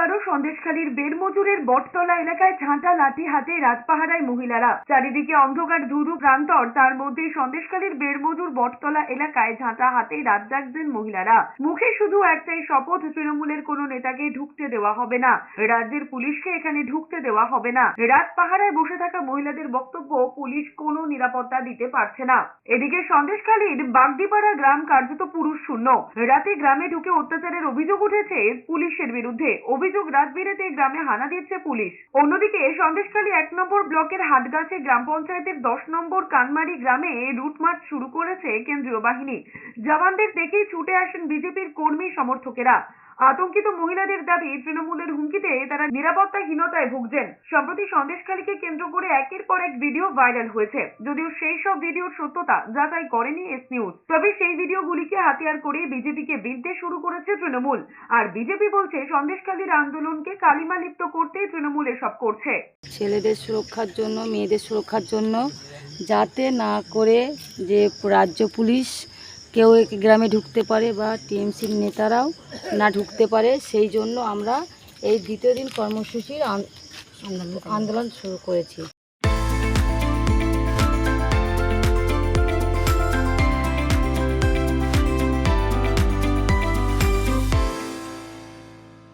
এবারও সন্দেশখালীর বেড়মজুরের বটতলা এলাকায় ঝাঁটা লাঠি হাতে রাতপাহারায় মহিলারা। চারিদিকে অন্ধকার ধুধু প্রান্তর, তার মধ্যে সন্দেশখালীর বেড়মজুর বটতলা এলাকায় ঝাঁটা হাতে রাত জাগছেন মহিলারা। মুখে শুধু একটাই শপথ, তৃণমূলের কোনো নেতাকে ঢুকতে দেওয়া হবে না, রাজ্যের পুলিশকে এখানে ঢুকতে দেওয়া হবে না। রাত পাহারায় বসে থাকা মহিলাদের বক্তব্য, পুলিশ কোনো নিরাপত্তা দিতে পারছে না। এদিকে সন্দেশখালীর বাগদিপাড়া গ্রাম কার্যত পুরুষ শূন্য। রাতে গ্রামে ঢুকে অত্যাচারের অভিযোগ উঠেছে পুলিশের বিরুদ্ধে। অভিযোগ, রাত বিরেতে গ্রামে হানা দিচ্ছে পুলিশ। অন্যদিকে সন্দেশখালী 1 নম্বর ব্লকের হাটগাছে গ্রাম পঞ্চায়েতের 10 নম্বর কানমারি গ্রামে রুট মার্চ শুরু করেছে কেন্দ্রীয় বাহিনী। জওয়ানদের দেখেই ছুটে আসেন বিজেপির কর্মী সমর্থকেরা। আতঙ্কিত মহিলাদের দাবি, তৃণমূলের হুমকিতে তারা নিরাপত্তাহীনতায় ভুগছেন। সম্প্রতি সন্দেশখালীকে কেন্দ্র করে একের পর এক ভিডিও ভাইরাল হয়েছে, যদিও সেই সব ভিডিওর সত্যতা যাচাই করেনি এস নিউজ। তবে সেই ভিডিওগুলিকে হাতিয়ার করে বিজেপিকে বিদ্বেষ শুরু করেছে তৃণমূল। আর বিজেপি বলছে, সন্দেশখালীর আন্দোলনকে কালিমা লিপ্ত করতে তৃণমূল এসব করছে। ছেলেদের সুরক্ষার জন্য, মেয়েদের সুরক্ষার জন্য, যাতে না করে যে রাজ্য পুলিশ কেউ গ্রামে ঢুকতে পারে বা টিএমসির নেতারাও না ঢুকতে পারে, সেই জন্য আমরা এই দ্বিতীয় দিন কর্মসূচির আন্দোলন শুরু করেছি।